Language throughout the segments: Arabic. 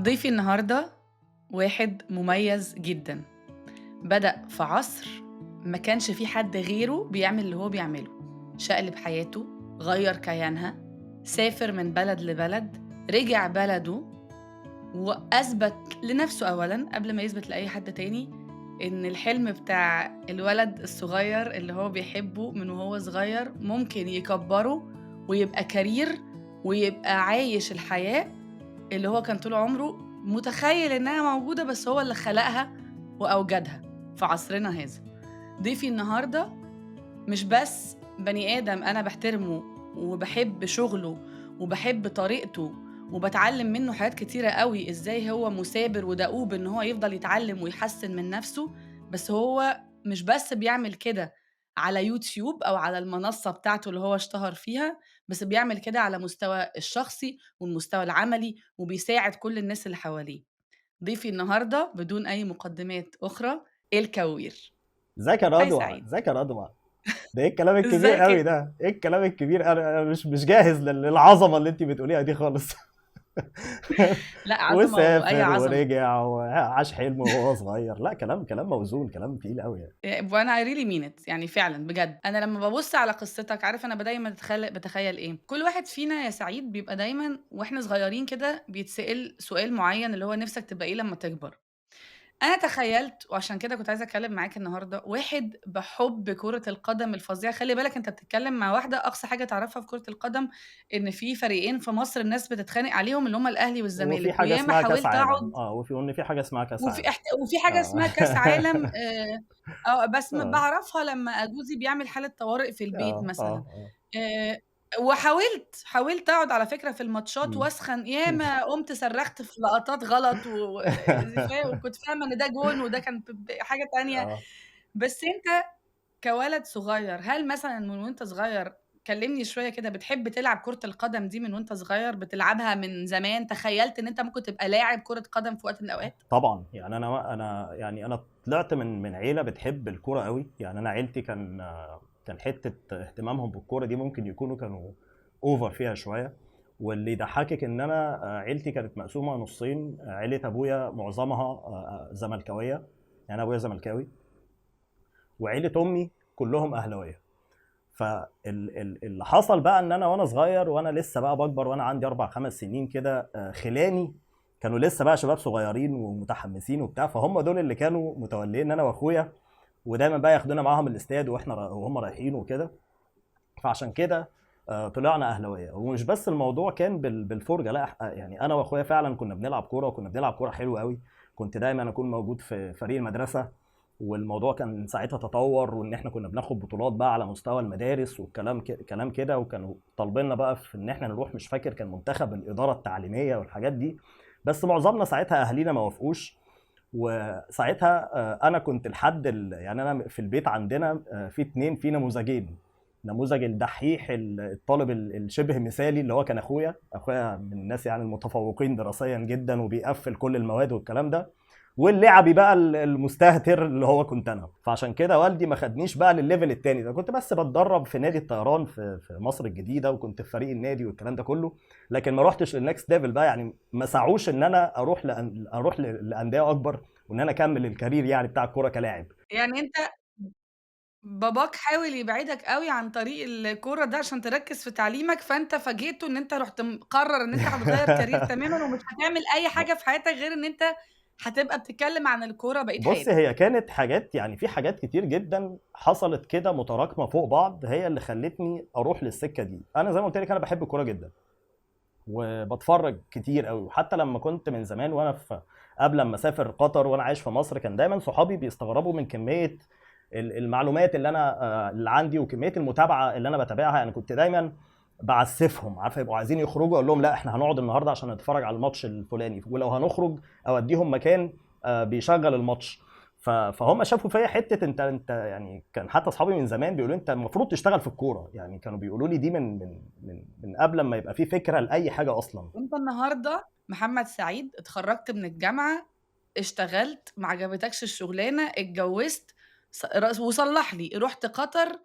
ضيفي النهاردة واحد مميز جدًا، بدأ في عصر ما كانش في حد غيره بيعمل اللي هو بيعمله، شقلب حياته، غيّر كيانها، سافر من بلد لبلد، رجع بلده وأثبت لنفسه أولًا قبل ما يثبت لأي حد تاني، إن الحلم بتاع الولد الصغير اللي هو بيحبه من وهو صغير ممكن يكبّره ويبقى career ويبقى عايش الحياة اللي هو كان طول عمره متخيل إنها موجودة، بس هو اللي خلقها وأوجدها في عصرنا هذا. ضيفي النهارده مش بس بني آدم أنا باحترمه وباحب شغله وباحب طريقته وباتعلم منه حاجات كتيرة أوي، إزاي هو مثابر ودؤوب إن هو يفضل يتعلم ويحسّن من نفسه، بس هو مش بس بيعمل كده على يوتيوب أو على المنصة بتاعته اللي هو اشتهر فيها، بس بيعمل كده على المستوى الشخصي والمستوى العملي وبيساعد كل الناس اللي حواليه. ضيفي النهارده بدون أي مقدمات أخرى الكوير. ازيك يا هاي رضوى، سعيد، ازيك يا رضوى. ده ايه الكلام الكبير إزيك قوي أنت؟ ده؟ ايه الكلام الكبير؟ انا مش جاهز للعظمه اللي انت بتقوليها دي خالص. لأ عظمة وأي وسافر عظمة. ورجع وعاش حلمه وهو صغير. لا، كلام موزون، كلام تقيل قوي يعني. وأنا I really mean it يعني فعلًا بجد. أنا لمّا بابُص على قصتك عارف أنا دايمًا باتخيّل إيه، كل واحد فينا يا سعيد بيبقى دايمًا وإحنا صغيرين كده بيتسأل سؤال معيّن اللي هو نِفْسك تبقى إيه لمّا تكبر. أنا تخيّلت وعشان كده كنت عايزة أتكلّم معاك النهارده، واحد بحُب كرة القدم الفظيع، خلّي بالك أنت بتتكلّم مع واحدة أقصى حاجة تعرفها في كرة القدم إن في فريقين في مصر الناس بتتخانق عليهم اللي هُم الأهلي وفي والزمالك، حاجه وياما اسمها كاس حاولت عالم، أقعد وان في حاجه اسمها كاس عالم. وفي حاجة اه. اسمها كاس عالم بس اه. باعرفها لمّا جوزي بيعمل حالة طوارئ في البيت اه. اه. مثلًا. اه. آآ حاولت أقعد على فكرة في الماتشات مم. وأسخن، ياما قُمت صرّخت في لقطات غلط وكنت فاهمة إن ده جون وده كان حاجة تانية. اه. بس أنت كولد صغير، هل مثلًا من وأنت صغير كلّمني شوية كده بتحب تلعب كرة القدم دي من وأنت صغير، بتلعبها من زمان، تخيّلت إن أنت ممكن تبقى لاعب كرة قدم في وقت من الأوقات؟ طبعا، يعني انا طلعت من عيله بتحب الكوره قوي. يعني انا عيلتي كان حته اهتمامهم بالكوره دي ممكن يكونوا كانوا اوفر فيها شويه. واللي يضحكك ان انا عيلتي كانت مقسومه نصين. عيله ابويا معظمها زملكاويه، يعني ابويا زملكاوي، وعيله امي كلهم اهلاويه. فاللي حصل بقى ان انا وانا صغير وانا لسه بقى بكبر وانا عندي 4 5 سنين كده، خلاني كانوا لسه بقى شباب صغيرين ومتحمسين وبتاع، فهم دول اللي كانوا متولين انا واخويا، ودايما بقى ياخدونا معاهم الاستاد وهم رايحين وكده. فعشان كده طلعنا اهلاويه. ومش بس الموضوع كان بالفرجه، لا، يعني انا واخويا فعلا كنا بنلعب كوره، وكنا بنلعب كوره حلوه قوي. كنت دايما اكون موجود في فريق المدرسه، والموضوع كان ساعتها تطور، وان احنا كنا بناخد بطولات بقى على مستوى المدارس والكلام كلام كده. وكانوا طالبيننا بقى في ان احنا نروح، مش فاكر كان منتخب الاداره التعليميه والحاجات دي. بس معظمنا ساعتها اهالينا ما وافقوش. وساعتها انا كنت يعني انا في البيت عندنا في اتنين، في نموذجين: نموذج الدحيح الطالب الشبه مثالي اللي هو كان اخويا من الناس يعني المتفوقين دراسيا جدا وبيقفل كل المواد والكلام ده، واللعبي بقى المستهتر اللي هو كنت انا. فعشان كده والدي ما خدنيش بقى للليفل التاني ده. كنت بس بتدرب في نادي الطيران في مصر الجديده، وكنت في فريق النادي والكلام ده كله. لكن ما روحتش للنكست ليفل بقى، يعني ما سعوش ان انا اروح لانديه اكبر، وان انا اكمل الكارير يعني بتاع الكوره كلاعب. يعني أنت باباك حاول يبعدك أوي عن طريق الكورة ده عشان تركّز في تعليمك، فأنت فاجئته إن أنت رُحت مقرر إن أنت هتغيّر career تمامًا ومش هتعمل أي حاجة في حياتك غير إن أنت هتبقى بتتكلم عن الكورة بقية بص، حياتك. هي كانت حاجات، يعني في حاجات كتير جدا حصلت كده متراكمه فوق بعض، هي اللي خلتني اروح للسكه دي. انا زي ما قلت لك انا بحب الكوره جدا وبتفرج كتير قوي. وحتى لما كنت من زمان وانا في قبل ما اسافر قطر وانا عايش في مصر، كان دايما صحابي بيستغربوا من كميه المعلومات اللي عندي، وكميه المتابعه اللي انا بتابعها. يعني كنت دايما بعسفهم، عارفه، يبقوا عايزين يخرجوا اقول لهم لا، احنا هنقعد النهارده عشان نتفرج على الماتش الفلاني، ولو هنخرج اوديهم مكان بيشغل الماتش. فهم شافوا فيا حته، انت يعني. كان حتى اصحابي من زمان بيقولوا انت المفروض تشتغل في الكوره، يعني كانوا بيقولوا لي دي من قبل ما يبقى في فكره لاي حاجه اصلا. أنت النهارده محمد سعيد اتخرّجت من الجامعة، اشتغلت، ما عجبتكش الشغلانة، اتجوّزت، وصلّح لي، رُحت قطر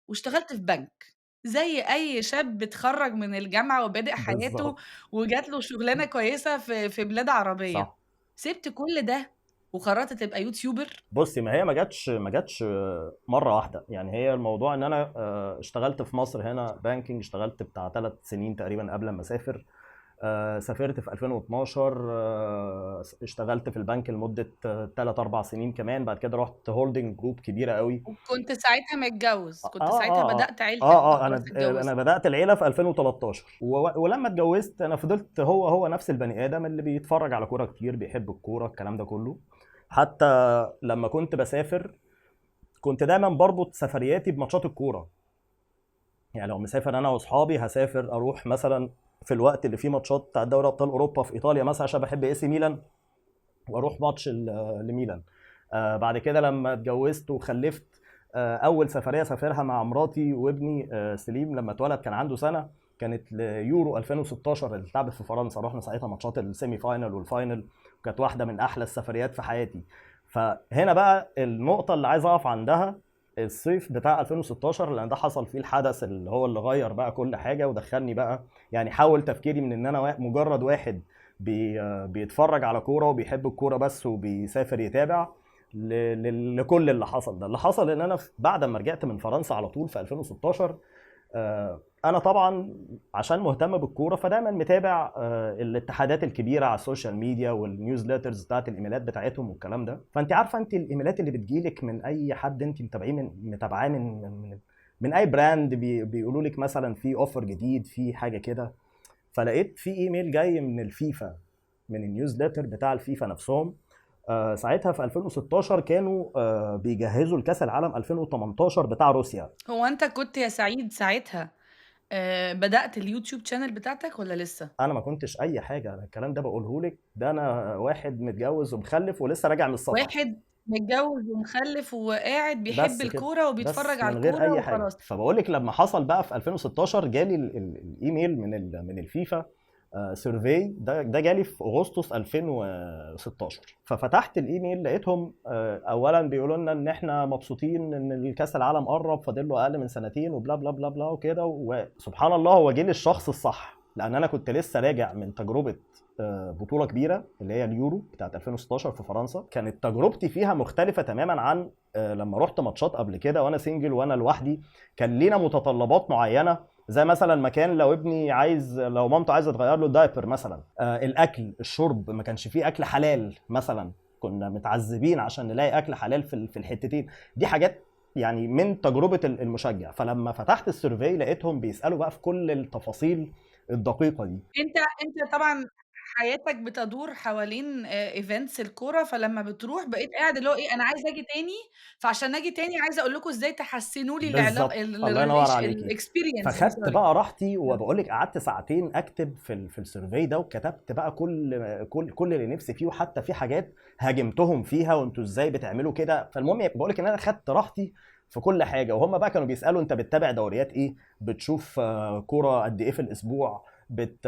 واشتغلت في بنك. زي أي شاب اتخرّج من الجامعة وبادئ حياته بالظبط. وجات له شغلانة كويسة في بلاد عربية، صح. سِبت كل ده وقررت تبقى يوتيوبر؟ بصي، ما هي ما جاتش مره واحده. يعني هي الموضوع ان انا اشتغلت في مصر هنا بانكينج، اشتغلت بتاع 3 سنين تقريبا قبل ما اسافر. سافرت في 2012، اشتغلت في البنك لمده 3 4 سنين كمان. بعد كده رحت هولدنج جروب كبيره قوي. وكنت ساعتها متجوّز، اه كنت ساعتها اه اه بدأت عيلتك بقى انا خلاص اتجوّزت. بدات العيله في 2013، ولما اتجوزت انا فضلت هو نفس البني ادم اللي بيتفرج على كوره كتير، بيحب الكوره، الكلام ده كله. حتى لما كنت بسافر كنت دايما بربط سفرياتي بماتشات الكوره. يعني لو مسافر انا واصحابي، هسافر اروح مثلا في الوقت اللي فيه ماتشات بتاع دوري ابطال اوروبا في ايطاليا مثلا عشان بحب اي سي ميلان، واروح ماتش لميلان. بعد كده لما اتجوزت وخلفت، اول سفريه سافرها مع مراتي وابني سليم لما اتولد كان عنده سنه، كانت ليورو 2016 اللي اتلعبت في فرنسا. رحنا ساعتها ماتشات السيمي فاينل والفاينل، وكانت واحده من احلى السفريات في حياتي. فهنا بقى النقطه اللي عايز اقف عندها، الصيف بتاع 2016، لان ده حصل فيه الحدث اللي هو اللي غير بقى كل حاجه ودخلني بقى. يعني حول تفكيري من ان انا مجرد واحد بيتفرج على كوره وبيحب الكوره بس وبيسافر يتابع، لكل اللي حصل ده. اللي حصل ان انا بعد ما رجعت من فرنسا على طول في 2016، انا طبعا عشان مهتم بالكوره فدايما متابع الاتحادات الكبيره على السوشيال ميديا والنيوزليترز بتاعت الايميلات بتاعتهم والكلام ده. فانت عارفه انت الايميلات اللي بتجيلك من اي حد انت متابعيه متابعاه من اي براند، بيقولوا لك مثلا في اوفر جديد في حاجه كده. فلقيت في ايميل جاي من الفيفا، من النيوزليتر بتاع الفيفا نفسهم. ساعتها في 2016 كانوا بيجهزوا لكاس العالم 2018 بتاع روسيا. هو أنت كنت يا سعيد ساعتها بدأت اليوتيوب channel بتاعتك والّا لسه؟ انا ما كنتش اي حاجه، أنا الكلام ده بقوله لك، ده انا واحد متجوز ومخلف ولسه راجع من السفر. واحد متجوّز ومخلّف وقاعد بيحب بس كده، الكورة وبيتفرّج بس على من غير الكورة اي حاجه. وخلاص. فبقول لك لما حصل بقى في 2016 جالي الايميل من الفيفا، سيرفي ده جالي في اغسطس 2016. ففتحت الايميل لقيتهم اولا بيقولوا لنا ان احنا مبسوطين ان الكاس العالم قرب، فاضل له اقل من سنتين وبلا بلا بلا بلا وكده. وسبحان الله هو جه للشخص الصح، لان انا كنت لسه راجع من تجربه بطوله كبيره اللي هي اليورو بتاعت 2016 في فرنسا. كانت تجربتي فيها مختلفه تماما عن لما رحت ماتشات قبل كده وانا سنجل وانا لوحدي. كان لينا متطلبات معينه، زي مثلا مكان لو ابني عايز، لو مامته عايزه تغير له الدايبر مثلا، الاكل، الشرب، ما كانش فيه اكل حلال مثلا، كنا متعذبين عشان نلاقي اكل حلال في الحتتين دي. حاجات يعني من تجربه المشجع. فلما فتحت السيرفي لقيتهم بيسالوا بقى في كل التفاصيل الدقيقه دي. أنت طبعًا حياتك بتدور حوالين events الكورة، فلمّا بتروح بقيت قاعد اللي هو إيه، أنا عايز آجي تاني، فعشان آجي تاني عايزة أقول لكم إزاي تحسّنوا لي بالظبط، الله ينور عليكي. الexperience دي فخدت sorry. بقى راحتي، وبقول لك قعدت ساعتين اكتب في السيرفي ده، وكتبت بقى كل اللي نفسي فيه، وحتى في حاجات هاجمتهم فيها وانتوا ازاي بتعملوا كده. فالمهم بقول لك ان انا خدت راحتي في كل حاجه. وهم بقى كانوا بيسالوا انت بتتابع دوريات ايه، بتشوف كوره قد ايه في الاسبوع،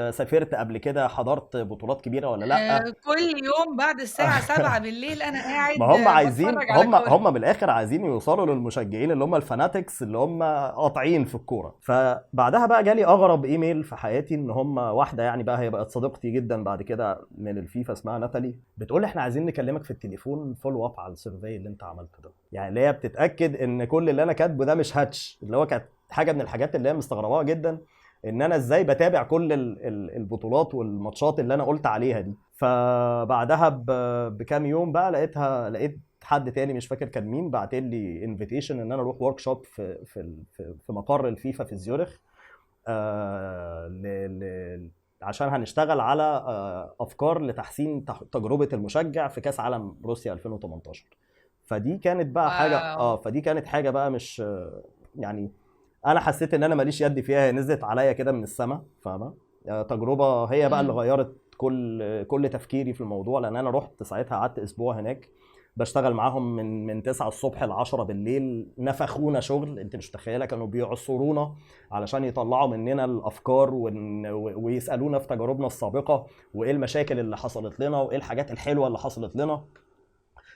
سافرت قبل كده، حضرت بطولات كبيره ولا لا. كل يوم بعد الساعة 19:00 أنا ما قاعد هم عايزين، باتفرّج على كورة. هم من الاخر عايزين يوصلوا للمشجعين اللي هم الفاناتكس اللي هم قاطعين في الكوره. فبعدها بقى جالي اغرب ايميل في حياتي، ان هم واحده يعني بقى هي بقت صديقتي جدا بعد كده من الفيفا اسمها ناتالي، بتقول لي احنا عايزين نكلمك في التليفون فولو اب على السيرفي اللي انت عملته ده. يعني اللي هي بتتاكد ان كل اللي انا كاتبه ده مش هاتش، اللي هو كانت حاجه من الحاجات اللي هي مستغرباها جدا، ان انا ازاي بتابع كل البطولات والماتشات اللي انا قلت عليها دي. فبعدها بكام يوم بقى لقيت حد تاني مش فاكر كان مين بعت لي انفيتيشن ان انا اروح ورك شوب في مقر الفيفا في زيورخ، آه، ل... عشان هنشتغل على افكار لتحسين تجربه المشجع في كاس عالم روسيا 2018. فدي كانت بقى حاجه، واو! فدي كانت حاجه بقى مش يعني انا حسيت ان انا ماليش يد فيها، هي نزلت عليا كده من السما، فاهمه؟ تجربه هي بقى اللي إمم. غيرت كل تفكيري في الموضوع. لان انا رحت ساعتها قعدت اسبوع هناك بشتغل معاهم من 9 الصبح ل 10 بالليل. نفخونا شغل انت مش متخيله، كانوا بيعصرونا علشان يطلعوا مننا الافكار ويسالونا في تجاربنا السابقه وايه المشاكل اللي حصلت لنا وايه الحاجات الحلوه اللي حصلت لنا.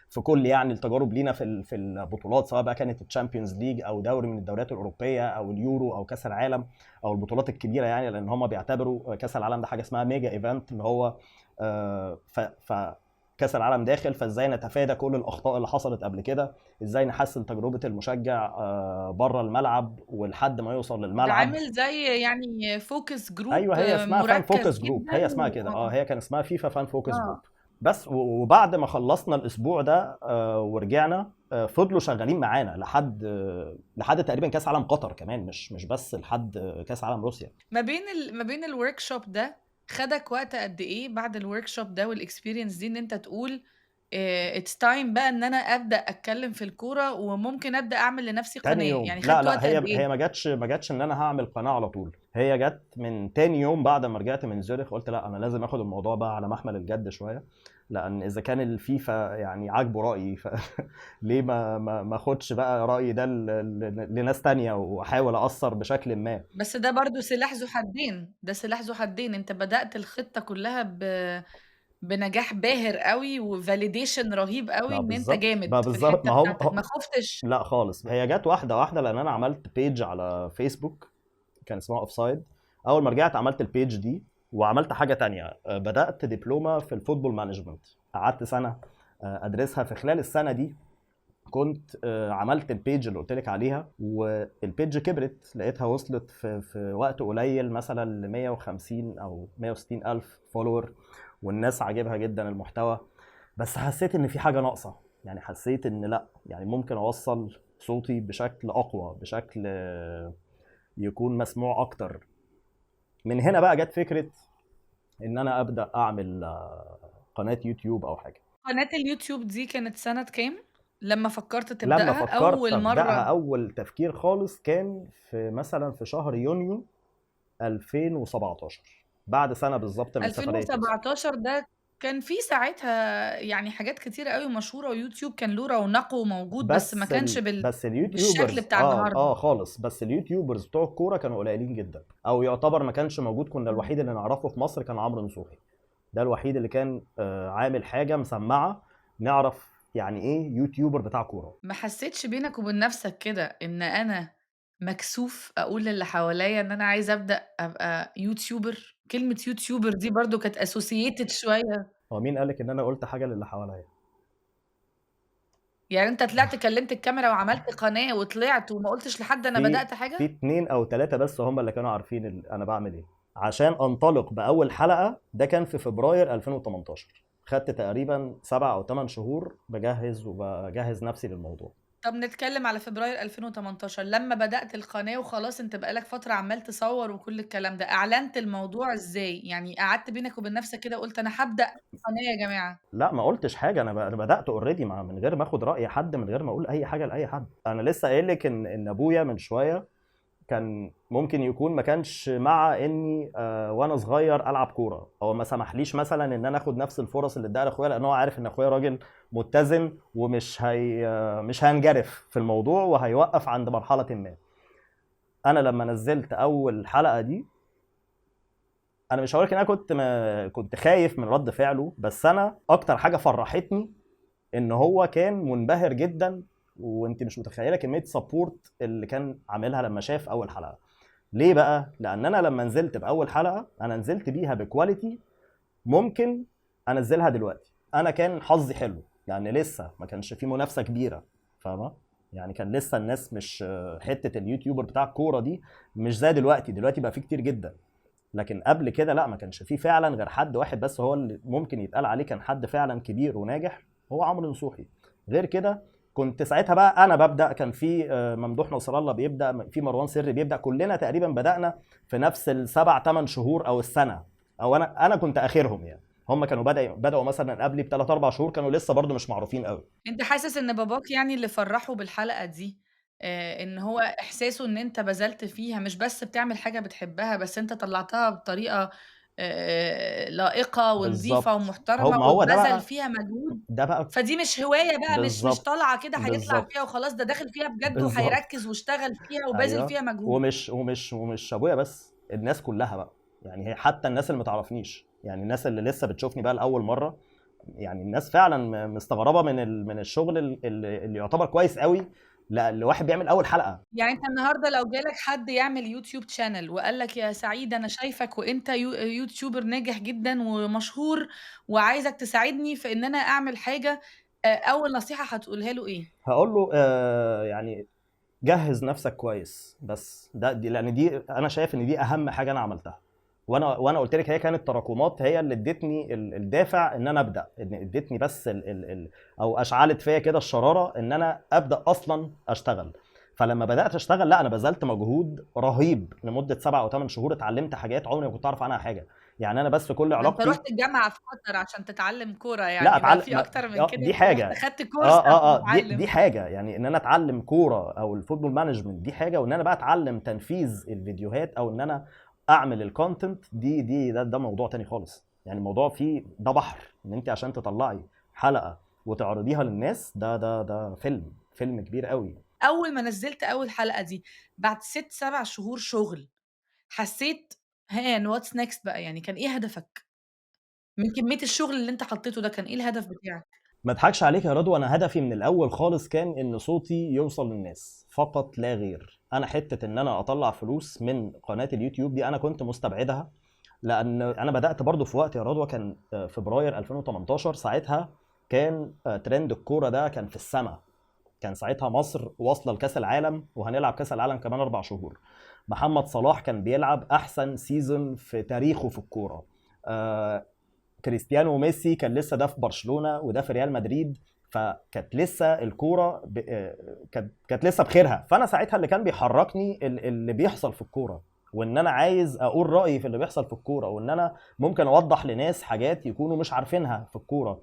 في كل يعني التجارب لينا في البطولات، سواء بقى كانت الشامبيونز ليج او دوري من الدوريات الاوروبيه او اليورو او كاس العالم او البطولات الكبيره، يعني لان هم بيعتبروا كاس العالم ده حاجه اسمها ميجا ايفنت، اللي هو كاس العالم داخل، فازاي نتفادى كل الاخطاء اللي حصلت قبل كده، ازاي نحسن تجربه المشجع بره الملعب ولحد ما يوصل ده للملعب. عامل زي يعني فوكس جروب ايوه هي اسمها فان مركز فوكس جروب، جدا هي اسمها كده، هي كان اسمها فيفا فان فوكس جروب. اه بس وبعد ما خلصنا الاسبوع ده ورجعنا، فضلوا شغالين معانا لحد تقريبا كاس عالم قطر كمان، مش بس لحد كاس عالم روسيا. ما بين الورك شوب ده خدك وقت قد ايه بعد الورك شوب ده والاكسبيرينس دي ان انت تقول اتس تايم بقى ان انا ابدا اتكلم في الكوره وممكن ابدا اعمل لنفسي تاني قناه، يوم، يعني لا خدت لا، وقت قد هي ايه؟ ما جاتش ان انا هعمل قناه على طول، هي جت من تاني يوم بعد ما رجعت من زيورخ. قلت لا، انا لازم اخد الموضوع بقى على محمل الجد شويه، لان اذا كان الفيفا يعني عاجبه رايي ليه ما اخدش بقى رايي ده لناس تانية واحاول اثر بشكل ما. بس ده برضو سلاح ذو حدين، ده سلاح ذو حدين. انت بدأت الخطة كلها بنجاح باهر قوي وفاليديشن رهيب قوي ما ان انت بالظبط، ما جامد في بالظبط، الحتة ما هو بتاعتك، ما خفتش؟ لا خالص، هي جت واحده واحده، لان انا عملت بيج على فيسبوك كان اسمها اوف سايد. اول ما رجعت عملت البيج دي، وعملت حاجه تانية، بدات دبلومه في الفوتبول مانجمنت، قعدت سنه ادرسها. في خلال السنه دي كنت عملت البيج اللي قلت لك عليها، والبيج كبرت، لقيتها وصلت في وقت قليل مثلا ل 150 او 160 الف فولور، والناس عاجبها جدا المحتوى. بس حسيت ان في حاجه ناقصه، يعني حسيت ان لا، يعني ممكن اوصل صوتي بشكل اقوى، بشكل يكون مسموع اكتر. من هنا بقى جت فكره ان انا ابدا اعمل قناه يوتيوب او حاجه. قناة اليوتيوب دي كانت سنة كام لما فكرت لما تبدأها فكرت أول ابداها، مرة؟ اول تفكير خالص كان في مثلا في شهر يونيو 2017، بعد سنه بالظبط من سفريه روسيا. 2017 ده كان في ساعتها يعني حاجات كتيرة قوي مشهورة، ويوتيوب كان له رونقه وموجود، بس ما كانش بس بالشكل اليوتيوبرز بتاع النهاردة. خالص، بس اليوتيوبرز بتوع الكوره كانوا قليلين جدا، او يعتبر ما كانش موجود. كنا مم. الوحيد اللي نعرفه في مصر كان عمرو نصوحي، ده الوحيد اللي كان عامل حاجه مسمعه، نعرف يعني ايه يوتيوبر بتاع كوره. ما حسيتش بينك وبين نفسك كده ان انا مكسوف اقول للي حواليا ان انا عايزه ابدا ابقى يوتيوبر؟ كلمه يوتيوبر دي برضو كانت اسوسييتد شويه. هو مين قالك ان انا قلت حاجه للي حواليا؟ يعني انت طلعت كلمت الكاميرا وعملت قناه وطلعت وما قلتش لحد انا في بدات في حاجه؟ 2 أو 3 بس هم اللي كانوا عارفين انا بعمل ايه. عشان انطلق باول حلقه، ده كان في فبراير 2018، خدت تقريبا 7 أو 8 شهور بجهز نفسي للموضوع. طب نتكلم على فبراير 2018 لما بدأت القناة وخلاص، انت بقالك فترة عمال تصور وكل الكلام ده، اعلنت الموضوع ازاي؟ يعني قعدت بينك وبين نفسك كده قلت انا هبدأ قناة يا جماعة؟ لا ما قلتش حاجه، انا بدات اوريدي من غير ما اخد راي حد، من غير ما اقول اي حاجه لاي حد. انا لسه قايل لك ان ابويا من شويه كان ممكن يكون ما كانش مع اني وانا صغير العب كوره، او ما سمحليش مثلا ان انا اخد نفس الفرص اللي اداها لاخويا، لان هو عارف ان اخويا راجل متزن ومش هي مش هينجرف في الموضوع وهيوقف عند مرحله ما. انا لما نزلت اول حلقه دي، انا مش هقولك ان انا كنت خايف من رد فعله، بس انا اكتر حاجه فرحتني ان هو كان منبهر جدا، وانت مش متخيله كميه سبورت اللي كان عاملها لما شاف اول حلقه. ليه بقى؟ لان انا لما نزلت باول حلقه، انا نزلت بيها بكواليتي ممكن انزلها دلوقتي. انا كان حظي حلو، يعني لسه ما كانش في منافسه كبيره، فاهمه؟ يعني كان لسه الناس مش حته اليوتيوبر بتاع الكوره دي مش زي دلوقتي. دلوقتي بقى في كتير جدا، لكن قبل كده لا، ما كانش فيه فعلا غير حد واحد بس هو اللي ممكن يتقال عليه كان حد فعلا كبير وناجح، هو عمرو نصوحي. غير كده كنت ساعتها بقى انا ببدا، كان في ممدوح نصر الله بيبدا، في مروان سري بيبدا، كلنا تقريبا بدانا في نفس ال7 8 شهور او السنه، او انا كنت اخرهم يعني. هم كانوا بداوا مثلا قبلي ب3 4 شهور، كانوا لسه برضو مش معروفين قوي. انت حاسس ان باباك يعني اللي فرحه بالحلقة دي ان هو احساسه ان انت بذلت فيها، مش بس بتعمل حاجة بتحبها، بس انت طلعتها بطريقة لائقة ونظيفة بالظبط، ومحترمة ما هو ده وبذل بقى، فيها مجهود؟ ده بقى فدي مش هواية بقى، مش بالظبط، طالعة كده هيطلع فيها بالظبط، وخلاص، ده داخل فيها بجد بالظبط. وهيركز واشتغل فيها وبذل ايوه، فيها مجهود. ومش ابويا بس، الناس كلها بقى، يعني هي حتى الناس اللي ما تعرفنيش، يعني الناس اللي لسه بتشوفني بقى لاول مره، يعني الناس فعلا مستغربه من الشغل اللي يعتبر كويس قوي لواحد بيعمل اول حلقه. يعني انت النهارده لو جالك حد يعمل يوتيوب شانل وقال لك يا سعيد انا شايفك وانت يوتيوبر ناجح جدا ومشهور وعايزك تساعدني في ان انا اعمل حاجه، اول نصيحه هتقولها له ايه؟ هقول له يعني جهز نفسك كويس، بس دي لان دي انا شايف ان دي اهم حاجه انا عملتها. وانا قلت لك هي كانت تراكمات هي اللي ادتني الدافع ان انا ابدا، ان ادتني بس او اشعلت فيا كده الشراره ان انا ابدا اصلا اشتغل. فلما بدات اشتغل، لا انا بذلت مجهود رهيب لمده 7 او 8 شهور، اتعلمت حاجات عمري ما كنت اعرف عنها حاجه. يعني انا بس كل ده انت علاقتي، رحت الجامعه في قطر عشان تتعلم كوره، لا يعني بقى اتعلم في اكتر من كده؟ دي انت رحت حاجه. خدت كورس عشان دي تتعلم. حاجه، يعني ان انا اتعلم كوره او الفوتبول مانجمنت دي حاجه، وان انا بقى اتعلم تنفيذ الفيديوهات او ان انا اعمل الكونتنت ده موضوع تاني خالص. يعني الموضوع فيه ده بحر، ان انت عشان تطلعي حلقه وتعرضيها للناس، ده فيلم كبير قوي. اول ما نزلت اول حلقه دي بعد 6 7 شهور شغل، حسيت ها واتس نيكست بقى؟ يعني كان ايه هدفك من كميه الشغل اللي انت حطيته ده؟ كان ايه الهدف بتاعك؟ ما اضحكش عليك يا رضوى، انا هدفي من الاول خالص كان ان صوتي يوصل للناس فقط لا غير. انا حته ان انا اطلع فلوس من قناه اليوتيوب دي انا كنت مستبعدها، لان انا بدات برضو في وقت يا رضوى كان فبراير 2018. ساعتها كان ترند الكوره ده كان في السماء. كان ساعتها مصر واصله لكاس العالم، وهنلعب كاس العالم كمان 4 شهور. محمد صلاح كان بيلعب احسن سيزون في تاريخه في الكوره. كريستيانو وميسي كان لسه ده في برشلونه وده في ريال مدريد. فكانت لسه الكوره كانت لسه بخيرها. فانا ساعتها اللي كان بيحركني اللي بيحصل في الكوره، وان انا عايز اقول رايي في اللي بيحصل في الكوره، وان انا ممكن اوضح لناس حاجات يكونوا مش عارفينها في الكوره.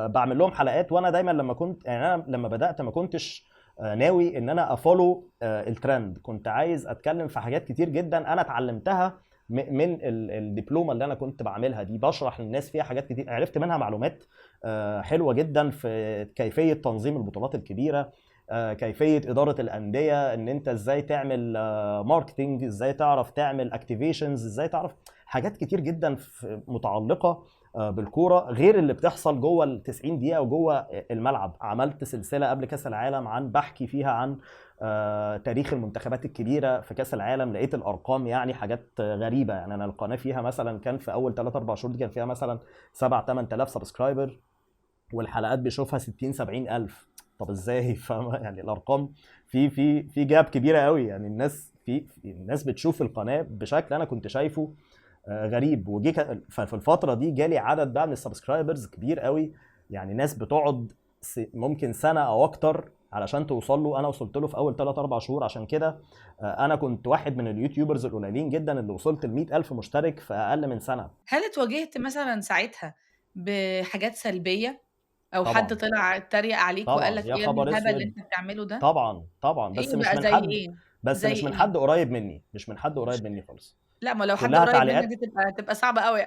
بعمل لهم حلقات. وانا دايما لما كنت، يعني انا لما بدات ما كنتش ناوي ان انا افولو الترند. كنت عايز اتكلم في حاجات كتير جدا انا اتعلمتها من الدبلومه اللي انا كنت بعملها دي. بشرح للناس فيها حاجات كتير، عرفت منها معلومات حلوه جدا في كيفيه تنظيم البطولات الكبيره، كيفيه اداره الانديه، ان انت ازاي تعمل ماركتنج، ازاي تعرف تعمل اكتيفيشنز، ازاي تعرف حاجات كتير جدا متعلقه بالكوره، غير اللي بتحصل جوه ال 90 دقيقه وجوه الملعب. عملت سلسله قبل كاس العالم عن بحكي فيها عن تاريخ المنتخبات الكبيره في كاس العالم. لقيت الارقام يعني حاجات غريبه. يعني انا القناه فيها مثلا كان في اول 3 4 شهور دي كان فيها مثلا 7 8000 سبسكرايبر، والحلقات بيشوفها 60 70 الف. طب ازاي؟ فاهم يعني الارقام في جاب كبيره قوي. يعني الناس بتشوف القناه بشكل انا كنت شايفه غريب. ففي الفتره دي جالي عدد بقى من السبسكرايبرز كبير قوي. يعني ناس بتقعد ممكن سنه او اكتر علشان توصل له. انا وصلت له في اول 3 4 شهور. عشان كده انا كنت واحد من اليوتيوبرز القليلين جدا اللي وصلت ل 100,000 مشترك في اقل من سنه. هل اتواجهت مثلا ساعتها بحاجات سلبيه، او حد طبعا طلع اتريق عليك وقال طبعا لك يا ايه خبر الهبل اللي اسود. انت بتعمله ده؟ طبعا ايه بس مش بقى؟ من زي حد. ايه؟ بس زي مش من ايه؟ حد قريب مني، مش من حد قريب مش مني خالص. لا، ما لو حد كلها قريب منك دي تعليقات. تبقى صعبه قوي.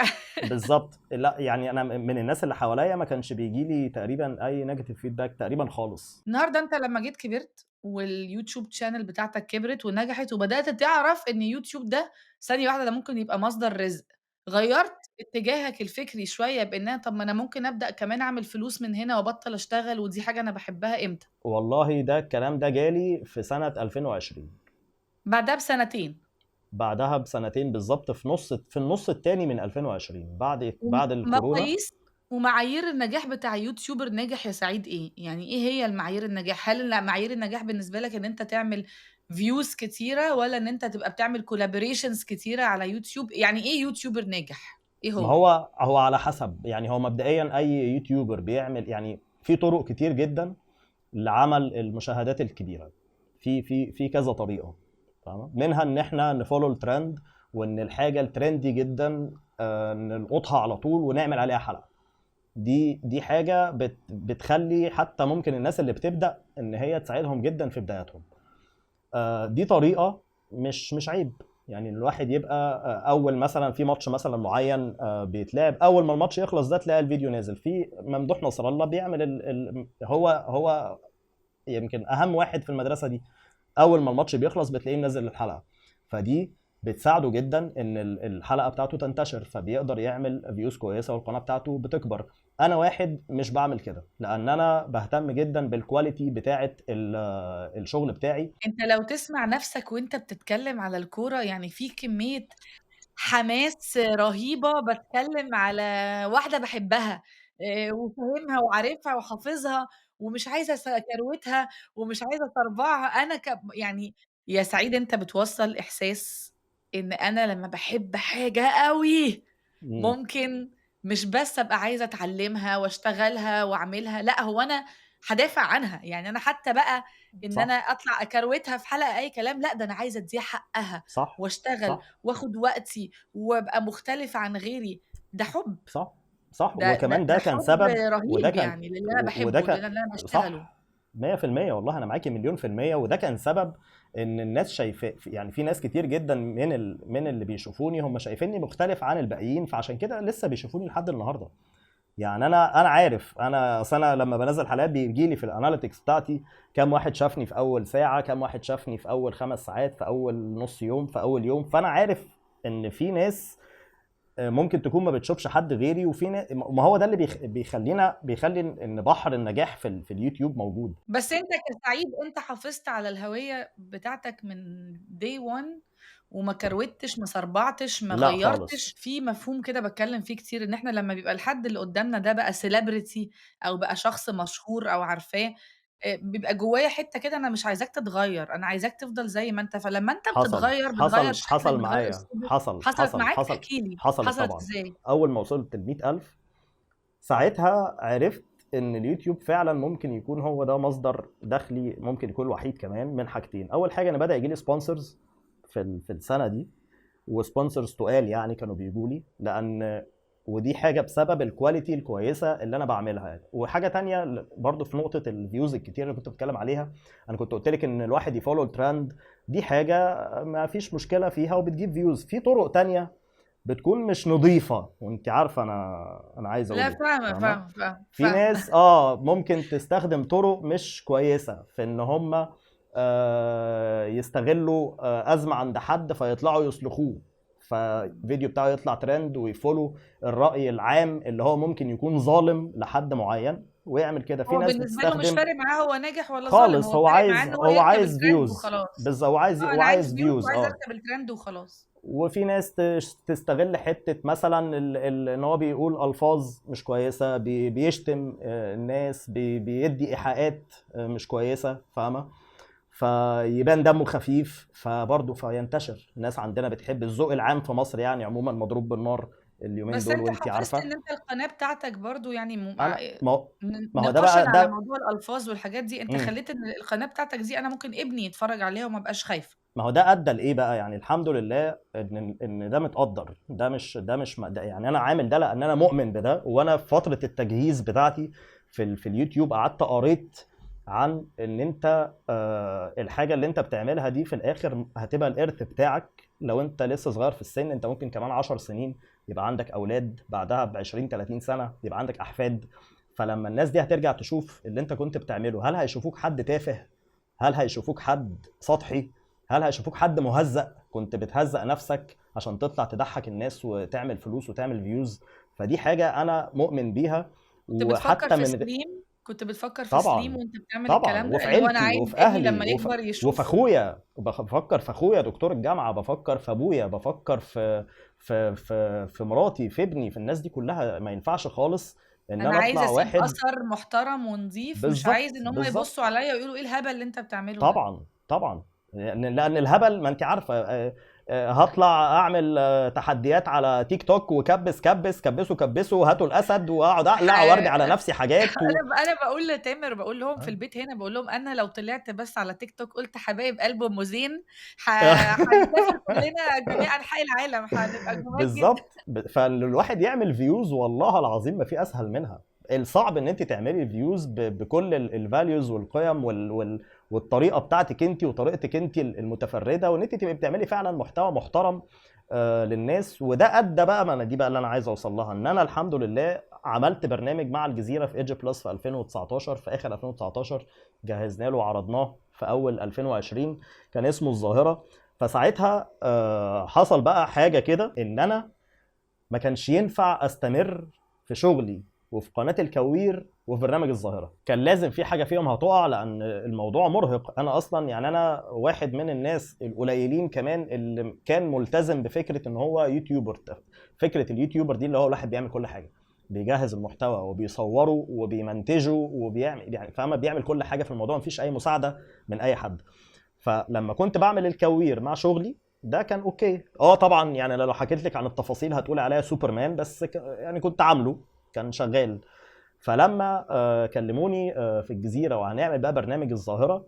بالظبط. لا يعني انا من الناس اللي حواليا ما كانش بيجي لي تقريبا اي نيجاتيف فيدباك تقريبا خالص. النهارده انت لما جيت كبرت واليوتيوب شانل بتاعتك كبرت ونجحت وبدأت تعرف ان يوتيوب ده ثانية واحدة ده ممكن يبقى مصدر رزق، غيّرت اتجاهك الفكري شوية بإنها طب ما أنا ممكن أبدأ كمان أعمل فلوس من هنا وأبطّل أشتغل ودي حاجة أنا باحبها إمتى؟ والله ده الكلام ده جالي في سنة 2020. بعدها بسنتين. بعدها بسنتين بالظبط، في النص التاني من 2020 بعد الكورونا. مقاييس ومعايير النجاح بتاع يوتيوبر ناجح يا سعيد إيه؟ يعني إيه هي المعايير النجاح؟ هل معايير النجاح بالنسبة لك إن أنت تعمل views كتيرة والّا إن أنت تبقى بتعمل collaborations كتيرة على يوتيوب؟ يعني إيه يوتيوبر ناجح؟ إيه ما هو؟ هو على حسب. يعني هو مبدئيا اي يوتيوبر بيعمل، يعني في طرق كتير جدا لعمل المشاهدات الكبيره. في كذا طريقه، فاهمة؟ منها ان احنا نفولو الترند، وان الحاجه الترندي جدا نلقطها على طول ونعمل عليها حلقه. دي حاجه بتخلي حتى ممكن الناس اللي بتبدا ان هي تساعدهم جدا في بداياتهم. دي طريقه مش عيب. يعني الواحد يبقى اول مثلا في ماتش مثلا معين بيتلعب، اول ما الماتش يخلص ده تلاقي الفيديو نازل. في ممدوح نصر الله بيعمل هو يمكن اهم واحد في المدرسه دي. اول ما الماتش بيخلص بتلاقيه منزل الحلقه. فدي بتساعده جدا ان الحلقه بتاعته تنتشر، فبيقدر يعمل فيوز كويسه والقناه بتاعته بتكبر. انا واحد مش بعمل كده، لان انا بهتم جدا بالكواليتي بتاعه الشغل بتاعي. انت لو تسمع نفسك وانت بتتكلم على الكورة، يعني في كمية حماس رهيبة، بتكلم على واحدة بحبها وفاهمها وعارفها وحافظها ومش عايزة كروتها ومش عايزة تربعها. أنا يعني يا سعيد أنت بتوصل إحساس إن أنا لما بحب حاجة قوي مم. ممكن مش بس أبقى عايزة أتعلمها وأشتغلها وأعملها، لأ هو أنا هدافع عنها. يعني أنا حتى بقى إن أنا صح أطلع أكروتها في حلقة أي كلام، لأ ده أنا عايزة أديها حقها صح وأشتغل صح وآخد وقتي وأبقى مختلفة عن غيري. ده حُب، صح صح. ده وكمان ده كان حُب سبب، وده رهيب كان يعني للي أنا وده باحبه، كان للي أنا باشتغله. صح 100%. والله انا معاكي مليون في المية. وده كان سبب ان الناس شايفه، يعني في ناس كتير جدا من اللي بيشوفوني هم شايفيني مختلف عن الباقيين، فعشان كده لسه بيشوفوني لحد النهارده. يعني انا عارف، اصل انا لما بنزل حلقات بيجي لي في الاناليتكس بتاعتي كام واحد شافني في اول ساعه، كام واحد شافني في اول 5 ساعات، في اول نص يوم، في اول يوم. فانا عارف ان في ناس ممكن تكون ما بتشوفش حد غيري، وفي ما هو ده اللي بيخلي ان بحر النجاح في اليوتيوب موجود. بس أنت كسعيد أنت حافظت على الهوية بتاعتك من day one وما كروتش، ما صربعتش، ما لا غيّرتش. خالص. في مفهوم كده باتكلم فيه كتير، إن إحنا لمّا بيبقى الحد اللي قدامنا ده بقى celebrity أو بقى شخص مشهور أو عارفاه، بيبقى جوايا حتّة كده أنا مش عايزاك تتغيّر، أنا عايزاك تفضل زي ما أنت. فلمّا أنت حصل بتتغيّر، بتغيّر حصل شكلك، حصل بتغيّر معايا، أسلوبك. حصل حصلت حصل معاك؟ حصل احكِ لي، حصلت حصلت طبعا. إزاي؟ اول ما وصلت ل 100,000 ساعتها عرفت ان اليوتيوب فعلا ممكن يكون هو ده مصدر دخلي، ممكن يكون الوحيد كمان من حاجتين. اول حاجه انا بدا يجي لي سبونسرز في السنه دي، وسبونسرز تقال يعني كانوا بيجوا لي، لان ودي حاجه بسبب الكواليتي الكويسه اللي انا بعملها يعني. وحاجه تانية برضو في نقطه الفيوز الكتير اللي كنت بتكلم عليها، انا كنت قلت لك ان الواحد يفولو الترند، دي حاجه ما فيش مشكله فيها وبتجيب فيوز. في طرق تانية بتكون مش نظيفه، وانت عارفه انا عايز اقول لأ ايه، فاهمة، فاهمه؟ فاهمة، فاهمة، في فاهمة. ناس ممكن تستخدم طرق مش كويسه في ان هم يستغلوا ازمه عند حد فيطلعوا يصلخوه، ففيديو بتاعه يطلع ترند ويفولو الرأي العام اللي هو ممكن يكون ظالم لحد معين ويعمل كده. في هو ناس بالنسبة له مش بتستخدم فارق معاه هو ناجح والّا ظالم، خالص، هو هو فارق معاه عايز إن هو هو يركب عايز الtrend فيوز. وخلاص. بس هو عايز أنا عايز views فيوز. وعايز أركب الtrend وخلاص. وفي ناس تستغل حتة مثلا ان هو بيقول الفاظ مش كويسة، بيشتم الناس، بيدي ايحاءات مش كويسة، فاهمة؟ فيبان دمه خفيف، فبرضه فينتشر. الناس عندنا بتحب الذوق العام في مصر يعني عموما مضروب بالنار اليومين بس دول، أنت وانتي حافظت عارفة. إن أنت القناة بتاعتك برضه يعني انا ما هو ده نقاشًا بقى على ده. موضوع الألفاظ والحاجات دي، أنت مم. خلّيت إن القناة بتاعتك دي أنا ممكن ابني يتفرّج عليها وما ابقاش خايفة. ما هو ده ادى لايه بقى يعني؟ الحمد لله ان ده متقدر، ده مش ده يعني انا عامل ده لان انا مؤمن بده. وانا في فتره التجهيز بتاعتي في اليوتيوب قعدت قريت عن ان انت الحاجه اللي انت بتعملها دي في الاخر هتبقى الارث بتاعك. لو انت لسه صغير في السن، انت ممكن كمان 10 سنين يبقى عندك اولاد، بعدها ب 20 30 سنه يبقى عندك احفاد. فلما الناس دي هترجع تشوف اللي انت كنت بتعمله، هل هيشوفوك حد تافه؟ هل هيشوفوك حد سطحي؟ هل هيشوفوك حد مهزأ كنت بتهزأ نفسك عشان تطلع تضحك الناس وتعمل فلوس وتعمل فيوز؟ فدي حاجة أنا مؤمن بيها. كنت بتفكّر وحتى في من سليم؟ كنت بتفكّر في سليم طبعا وأنت بتعمل طبعا، الكلام ده؟ وفي اللي هو أنا عيلتي عايز وفي ابني أهلي لمّا يكبر وفي يشوف. أخويا، بفكر في أخويا دكتور الجامعة، بفكر في أبويا، بفكر في مراتي، في ابني، في الناس دي كلها. ما ينفعش خالص إن أنا أنا عايزة أطلع أسيب واحد. أثر محترم ونضيف، مش عايز بالظبط إن هم يبصوا بالظبط. عليَّ ويقولوا إيه الهبل اللي أنت بتعمله ده. طبعا طبعا. لان الهبل، ما انت عارفه، هطلع اعمل تحديات على تيك توك وكبس كبس كبسوا كبسوا هاتوا الاسد، واقعد اقلع وارمي على نفسي حاجات أنا باقول لتامر، باقول لهم في البيت هنا، باقول لهم أنا لو طلعت بس على تيك توك قُلت حبايب قلب أم زين هنسافر كلنا جميع أنحاء العالم، هنبقى جمال جدًا. بالظبط. فالواحد يعمل فيوز والله العظيم ما في اسهل منها. الصعب ان انت تعملي فيوز بكل الفاليوز والقيم والطريقه بتاعتك انت وطريقتك انت المتفرده، وان انت تبقي بتعملي فعلا محتوى محترم للناس. وده ادى بقى، ما انا دي بقى اللي انا عايز اوصل لها، ان انا الحمد لله عملت برنامج مع الجزيره في ايدج بلس في 2019، في اخر 2019 جهزنا له وعرضناه في اول 2020. كان اسمه الظاهره. فساعتها حصل بقى حاجه كده ان انا ما كانش ينفع استمر في شغلي وفي قناه الكوير وفي برنامج الظاهره، كان لازم في حاجه فيهم هتقع لان الموضوع مرهق. انا اصلا يعني انا واحد من الناس القليلين كمان اللي كان ملتزم بفكره ان هو يوتيوبر. فكره اليوتيوبر دي اللي هو الواحد بيعمل كل حاجه، بيجهز المحتوى وبيصوره وبيمنتجه وبيعمل يعني فاهمه بيعمل كل حاجه في الموضوع، مفيش اي مساعده من اي حد. فلما كنت بعمل الكوير مع شغلي ده كان اوكي. طبعا يعني لو حكيت لك عن التفاصيل هتقول عليا سوبرمان، بس يعني كنت عامله كان شغال. فلما كلموني في الجزيره وهنعمل بقى برنامج الظاهره،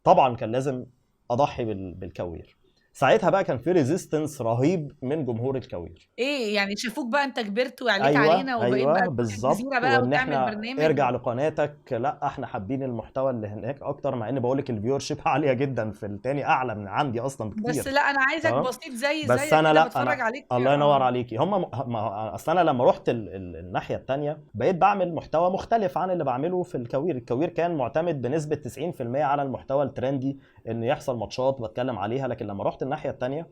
طبعا كان لازم اضحي بالكوير. ساعتها بقى كان في ريزيستنس رهيب من جمهور الكوير. ايه يعني شافوك بقى انت كبرت وعليت ايوه علينا وبقيت بقى ايوه تروح الجزيره بالظبط، بقى وان وتعمل احنا برنامج ارجع لقناتك، لا احنا حابين المحتوى اللي هناك اكتر، مع ان بقول لك الفيور شيب عاليه جدا في التاني، اعلى من عندي اصلا بس بكتير. لا انا عايزك تمام. بسيط زي بس زيك انا كده لا بتفرج انا عليك. الله ينور اه عليكي، اصل انا لما رحت الناحيه التانيه بقيت بعمل محتوى مختلف عن اللي بعمله في الكوير. الكوير كان معتمد بنسبه 90% على المحتوى الترندي، ان يحصل ماتشات بتكلم عليها. لكن لما رحت الناحيه التانيه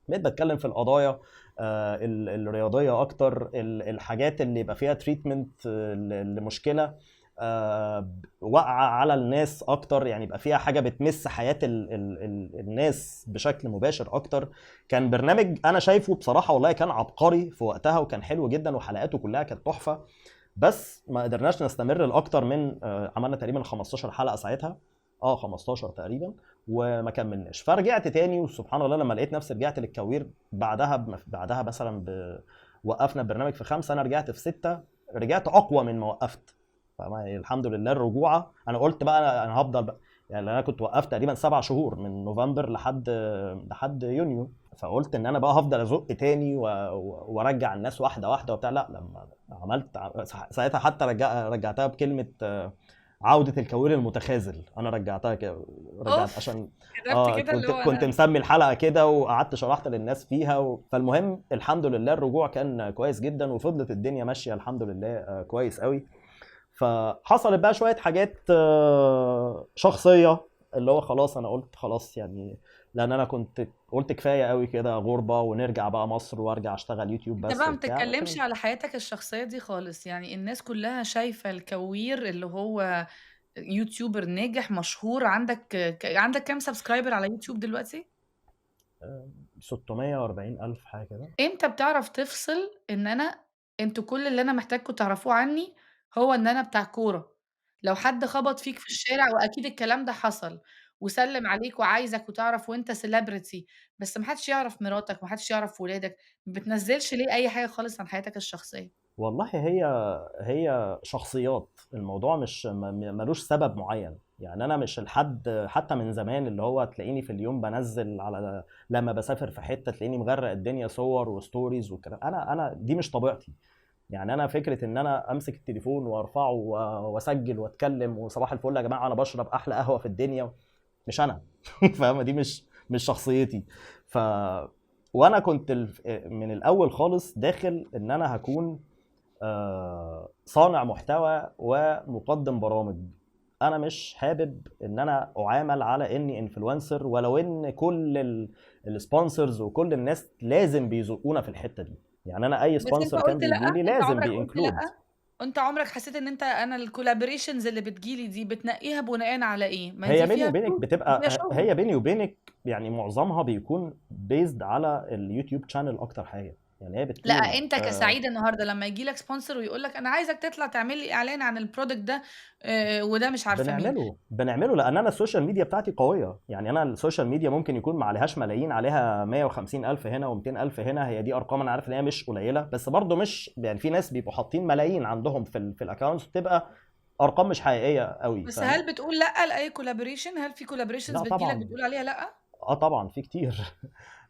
بقيت بتكلم في القضايا الرياضيه اكتر، الحاجات اللي يبقى فيها تريتمنت لمشكله واقعه على الناس اكتر، يعني يبقى فيها حاجه بتمس حياه الناس بشكل مباشر اكتر. كان برنامج انا شايفه بصراحه والله كان عبقري في وقتها، وكان حلو جدا وحلقاته كلها كانت تحفه. بس ما قدرناش نستمر لاكتر من عملنا تقريبا 15 حلقه ساعتها، 15 تقريبا، وما كملناش. فرجعت تاني، وسبحان الله لما لقيت نفسي رجعت للكوير بعدها مثلا وقفنا البرنامج في 5، انا رجعت في 6، رجعت اقوى من ما وقفت. الحمد لله الرجوعه. انا قلت بقى انا هفضل بقى، يعني انا كنت وقفت تقريبا 7 شهور من نوفمبر لحد يونيو، فقلت ان انا بقى هفضل ازق تاني وارجع الناس واحده واحده وبتاع. لا لما عملت ساعتها حتى رجعتها بكلمه عودة الكوير المتخاذل. انا رجعتها كده، رجعت اوف عشان كتبت كده اللي كنت هو كنت انا. مسمي الحلقة كده، وقعدت شرحت للناس فيها فالمهم الحمد لله الرجوع كان كويس جدا، وفضلت الدنيا ماشية الحمد لله كويس قوي. فحصلت بقى شوية حاجات شخصية، اللي هو خلاص انا قلت خلاص يعني، لان انا كنت قلت كفاية قوي كده غربة، ونرجع بقى مصر وارجع اشتغل يوتيوب انت بس بقى ما وبتاع. تتكلمش لكن على حياتك الشخصيه دي خالص، يعني الناس كلها شايفه الكوير اللي هو يوتيوبر ناجح مشهور. عندك كام سبسكرايبر على يوتيوب دلوقتي؟ 640 ألف حاجة كده. امتى بتعرف تفصل ان انتوا كل اللي انا محتاجكم تعرفوه عني هو ان انا بتاع كورة؟ لو حد خبط فيك في الشارع، واكيد الكلام ده حصل، وسلم عليك وعايزك وتعرف وانت سيلبرتي، بس محدش يعرف مراتك، محدش يعرف ولادك، ما بتنزلش ليه اي حاجة خالص عن حياتك الشخصية؟ والله هي شخصيات، الموضوع مش ملوش سبب معين. يعني انا مش الحد حتى من زمان اللي هو تلاقيني في اليوم بنزل على، لما بسافر في حته تلاقيني مغرق الدنيا صور وستوريز والكلام. انا دي مش طبيعتي. يعني انا فكره ان انا امسك التليفون وارفعه واسجل واتكلم وصباح الفل يا جماعه انا بشرب احلى قهوه في الدنيا، مش انا. فاهمه؟ دي مش شخصيتي. ف وانا كنت من الاول خالص داخل ان انا هكون صانع محتوى ومقدم برامج. انا مش حابب ان انا اعامل على اني انفلونسر، ولو ان كل السبونسرز وكل الناس لازم بيزقونا في الحته دي. يعني انا اي بس انت سبونسر كان قلت لا، بيجي لي انت لازم عمرك قلت بينكلود. لا. انت عمرك حسيت ان انا الكولابوريشنز اللي بتجيلي دي بتنقيها بناء على ايه؟ ما هي هي دي بيني فيها وبينك فلوس وفيها بتبقى، شغل. هي بيني وبينك يعني معظمها بيكون بيزد على اليوتيوب شانل اكتر حاجه. يعني هي لأ، بتكون أنت كسعيد النهارده لمّا ييجي لك sponsor ويقول لك أنا عايزك تطلع تعمل لي إعلان عن الproduct ده، وده مش عارفة مين. بنعمله لان انا السوشيال ميديا بتاعتي قويه. يعني انا السوشيال ميديا ممكن يكون ما عليهاش ملايين، عليها 150 الف هنا و200 الف هنا. هي دي ارقام انا عارف ان هي مش قليله، بس برضه مش يعني في ناس بيبقوا حاطين ملايين عندهم في الاكونتس، بتبقى ارقام مش حقيقيه قوي. بس فاهمه؟ هل بتقول لأ لأي collaboration؟ هل في collaborations لا بتيجي لك طبعا. بتقول عليها لأ؟ طبعا في كتير.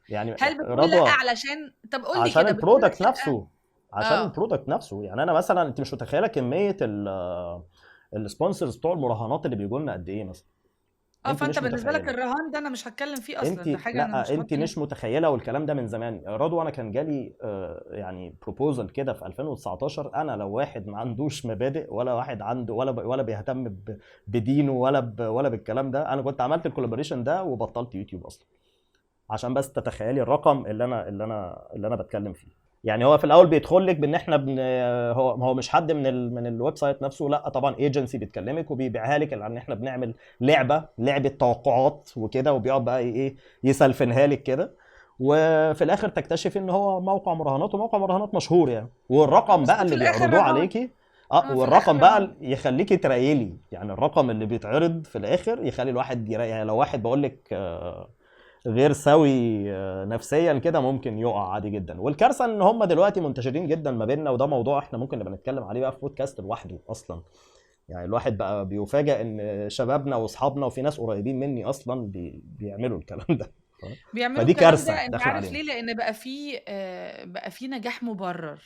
يعني هل بتقول لأ رضوى، علشان طب قُل لي عشان كده بتقول لك البرودكت لأ؟ نفسه. عشان آه، البرودكت نفسه. يعني انا مثلا انت مش متخيله كميه السبونسرز بتوع المراهنات اللي بيجوا لنا قد ايه مثلا. انت فأنت مش بالنسبة لك متخيله. الرهان ده أنا مش هاتكلم فيه أصلًا، انت ده حاجة أنا لا مش انت هاحط مش متخيله، والكلام ده من زمان. رضوى انا كان جالي يعني بروبوزل كده في 2019. انا لو واحد ما عندوش مبادئ، ولا واحد عنده ولا بيهتم بدينه ولا بالكلام ده، انا كنت عملت الكولابوريشن ده وبطلت يوتيوب اصلا. عشان بس تتخيلي الرقم اللي انا بتكلم فيه. يعني هو في الاول بيدخل لك بان احنا هو مش حد من الويب سايت نفسه، لا طبعا ايجنسي بتكلمك وبيبيعها لك ان احنا بنعمل لعبه توقعات وكده، وبيقعد بقى ايه يسلفنها لك كده، وفي الاخر تكتشف ان هو موقع مراهنات، وموقع مراهنات مشهور يعني، والرقم بس بقى في اللي الاخر بيعرضوه رهان. عليكي. اه، في الاخر والرقم رهان. بقى يخليكي تريلي، يعني الرقم اللي بيتعرض في الاخر يخلي الواحد يعني لو واحد بقول لك غير سوي نفسيا كده ممكن يقع عادي جدا. والكارثه ان هم دلوقتي منتشرين جدا ما بيننا، وده موضوع احنا ممكن نبقى نتكلم عليه بقى في بودكاست لوحده اصلا. يعني الواحد بقى بيفاجئ ان شبابنا واصحابنا وفي ناس قريبين مني اصلا بيعملوا الكلام ده. بيعملوا فدي الكلام كارثه ده، انت داخله عارف علينا. ليه؟ لان بقى في نجاح مبرر.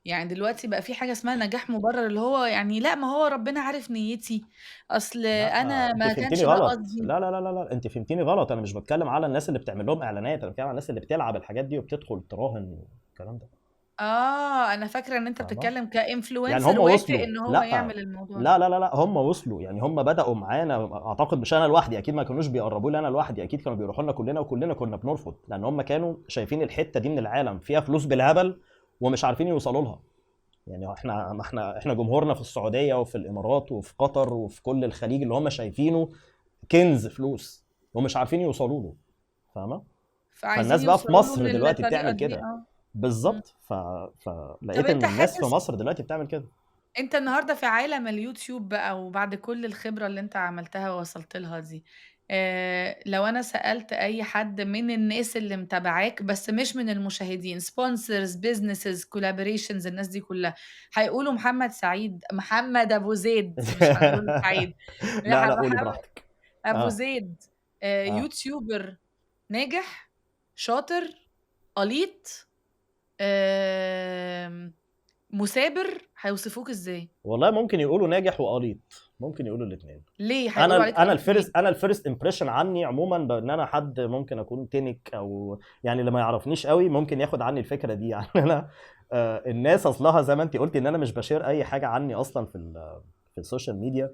يعني دلوقتي بقى في حاجة اسمها نجاح مبرر، اللي هو يعني لا، ما هو ربنا عارف نيتي، اصل لا انا انت ما فهمتني كانش ده غلط، قصدي. لا انت فهمتني غلط. انا مش بتكلم على الناس اللي بتعمل لهم اعلانات، انا بتكلم على الناس اللي بتلعب الحاجات دي وبتدخل تراهن والكلام ده. اه، انا فاكرة ان انت فاهمه؟ بتتكلم يعني كانفلونسر هم وافق وصلوا، ان هو لا يعمل الموضوع ده. لا هم وصلوا. يعني هم بدأوا معانا، اعتقد مش انا لوحدي، اكيد ما كانوش بيقربوا لي انا لوحدي، اكيد كانوا بيروحوا لنا كلنا، وكلنا كنا بنرفض، لان هم كانوا شايفين الحتة دي من العالم فيها فلوس بالهبل ومش عارفين يوصلوا لها. يعني احنا جمهورنا في السعودية وفي الامارات وفي قطر وفي كل الخليج اللي هم شايفينه كنز فلوس ومش عارفين يوصلوا له. فاهمه؟ فعايزين فالناس بقى في يوصلوا له مصر من دلوقتي الطريقة بتعمل دي. كده. اه. مم. بالظبط. طب فلقيت انت ان الناس في حاسس، مصر دلوقتي بتعمل كده. انت النهارده في عالم اليوتيوب بقى، وبعد كل الخبرة اللي انت عملتها ووصلت لها دي، لو انا سألت اي حد من الناس اللي متابعاك بس مش من المشاهدين، سبونسرز، بيزنسز، كولابوريشنز، الناس دي كلها، هيقولوا محمد سعيد، محمد ابو زيد، مش هنقول سعيد، لا، لا قولي محمد براحتك. ابو اه زيد، اه يوتيوبر ناجح، شاطر، قليط، آم، مثابر، هيوصفوك ازاي؟ والله ممكن يقولوا ناجح وقليط، ممكن يقولوا الاثنين. ليه انا هيقولوا عليك انا قليط ليه؟ الفيرست امبريشن عني عموما بان انا حد ممكن اكون تنك، او يعني اللي ما يعرفنيش قوي ممكن ياخد عني الفكره دي. يعني انا الناس اصلها زي ما انت قلتي ان انا مش بشير اي حاجه عني اصلا في السوشيال ميديا.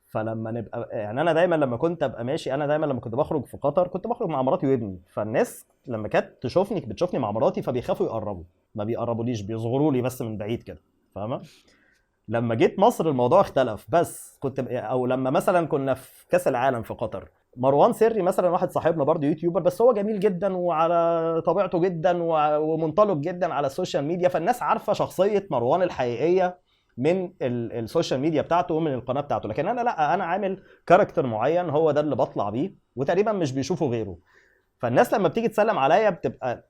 فلما نبقى يعني انا دايما لما كنت ابقى ماشي، انا دايما لما كنت بخرج في قطر كنت بخرج مع مراتي وابني، فالناس لما كانت بتشوفني مع مراتي فبيخافوا يقربوا، ما بيقربوليش، بيصغروا لي بس من بعيد كده. فاهمه؟ لما جيت مصر الموضوع اختلف. بس كنت او لما مثلا كنا في كاس العالم في قطر، مروان سري مثلا واحد صاحبنا برضه يوتيوبر، بس هو جميل جدا وعلى طبيعته جدا ومنطلق جدا على السوشيال ميديا، فالناس عارفه شخصيه مروان الحقيقيه من السوشيال ميديا بتاعته ومن القناه بتاعته. لكن انا لا، انا عامل كاركتر معين هو ده اللي بطلع بيه، وتقريبا مش بيشوفوا غيره. فالناس لما بتيجي تسلم عليا بتبقى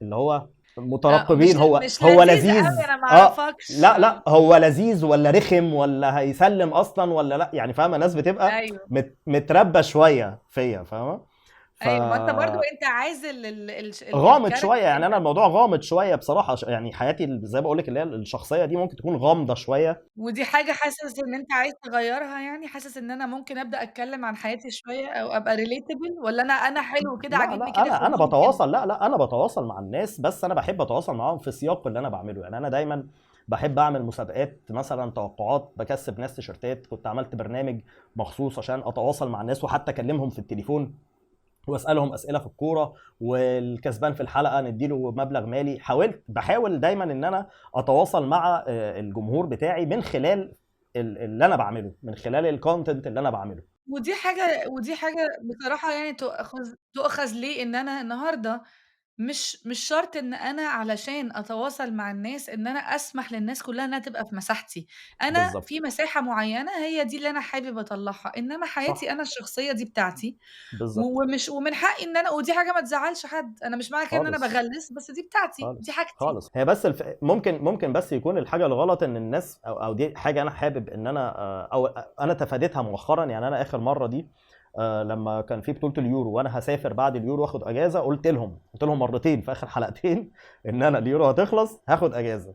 اللي هو مش مترقبين، هو لذيذ قوي، لذيذ. انا ما اه اعرفكش. لا هو لذيذ ولا رخم ولا هيسلم اصلا ولا لا، يعني فاهمه؟ الناس بتبقى ايوه، متربى شويه فيا، فاهمه؟ ف ايوه، ما انت برضو انت عايز غامض شويه. الكاركتر يعني انا ده. الموضوع غامض شويه بصراحه. يعني حياتي زي ما بقول لك اللي هي الشخصيه دي ممكن تكون غامضه شويه. ودي حاجة حاسس ان انت عايز تغيرها؟ يعني حاسس ان انا ممكن ابدا اتكلم عن حياتي شوية او ابقى ريليتبل، ولا انا حلو كده، لا عاجبني كده انا خليني كده؟ بتواصل، لا انا بتواصل مع الناس، بس انا بحب اتواصل معاهم في سياق اللي انا بعمله. يعني انا دايما بحب اعمل مسابقات مثلا توقعات، بكسب ناس تيشرتات. كنت عملت برنامج مخصوص عشان اتواصل مع الناس وحتى اكلمهم في التليفون واسالهم اسئله في الكوره، والكسبان في الحلقه نديله مبلغ مالي. بحاول دايما ان انا اتواصل مع الجمهور بتاعي من خلال اللي انا بعمله، من خلال الكونتنت اللي انا بعمله. ودي حاجة بصراحة، يعني تؤخذ ليه ان انا النهارده مش شرط إن أنا علشان أتواصل مع الناس إن أنا أسمح للناس كلّها إنها تبقى في مساحتي، أنا بالظبط. في مساحة معيّنة هي دي اللي أنا حابب أطلّعها، إنما حياتي صح. أنا الشخصية دي بتاعتي، بالظبط. ومن حقي إن أنا، ودي حاجة ما تزعّلش حد، أنا مش معنى كده إن أنا خالص. باغلّس، بس دي بتاعتي، دي خالص حاجتي. خالص. هي بس ممكن بس يكون الحاجه الغلط ان الناس او دي حاجه انا حابب ان انا او انا تفاديتها مؤخرا. يعني انا اخر مره دي لما كان في بطوله اليورو وانا هسافر بعد اليورو واخد اجازه، قلت لهم مرتين في اخر حلقتين ان انا اليورو هتخلص هاخد اجازه.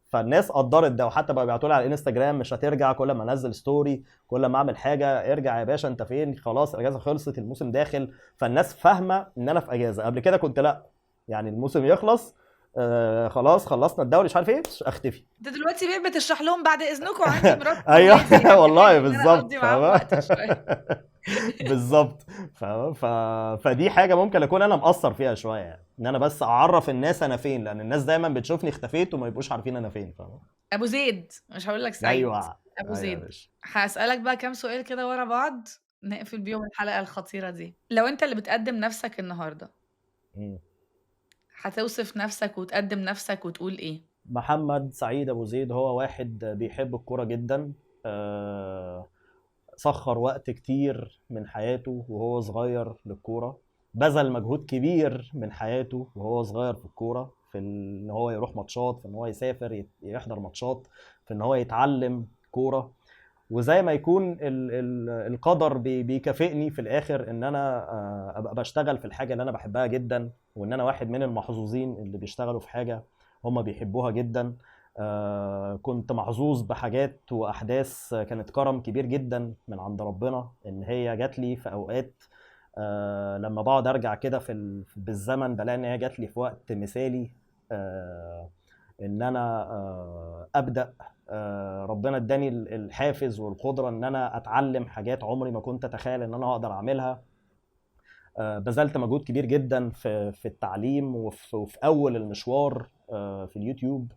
فالناس قدرت ده، وحتى بقى بيبعتوا لي على الانستجرام مش هترجع، كل ما انزل ستوري كل ما اعمل حاجه ارجع يا باشا انت فين، خلاص الاجازه خلصت الموسم داخل. فالناس فاهمه ان انا في اجازه. قبل كده كنت لا، يعني الموسم يخلص خلاص خلصنا الدوري مش عارف ايه اختفي. ده دلوقتي بقيت بتشرح لهم بعد اذنكم عندي مرات ايوه واولادي، يعني والله بحب ان انا بالظبط اقضي معاهم فاهمة. وقت شويه. بالظبط. فاهم؟ فدي حاجه ممكن اكون انا مقصر فيها شويه، يعني ان انا بس اعرف الناس انا فين، لان الناس دايما بتشوفني اختفيت وما يبقوش عارفين انا فين. فاهم؟ ابو زيد، مش هقول لك سعيد، ايوه ابو ايوه يا زيد. باشا. هسألك بقى كام سؤال كده ورا بعض نقفل بيهم الحلقة الخطيرة دي. لو انت اللي بتقدم نفسك النهاردة، مم. هتوصف نفسك وتقدم نفسك وتقول ايه؟ محمد سعيد ابو زيد هو واحد بيحب الكوره جدا. آه، سخر وقت كتير من حياته وهو صغير للكورة، بذل مجهود كبير من حياته وهو صغير في الكورة، في ان هو يروح ماتشات، في ان هو يسافر يحضر ماتشات، في ان هو يتعلم كورة. وزي ما يكون القدر بيكافئني في الاخر ان انا ابقى بشتغل في الحاجة اللي انا بحبها جدا، وان انا واحد من المحظوظين اللي بيشتغلوا في حاجة هم بيحبوها جدا. كنت محظوظ بحاجات واحداث كانت كرم كبير جدا من عند ربنا ان هي جات لي في اوقات. لما بقعد ارجع كده بالزمن بلاقي ان هي جات لي في وقت مثالي. ان انا ابدا. ربنا اداني الحافز والقدره ان انا اتعلم حاجات عمري ما كنت اتخيل ان انا هقدر اعملها. بذلت مجهود كبير جدا في التعليم وفي اول المشوار في اليوتيوب.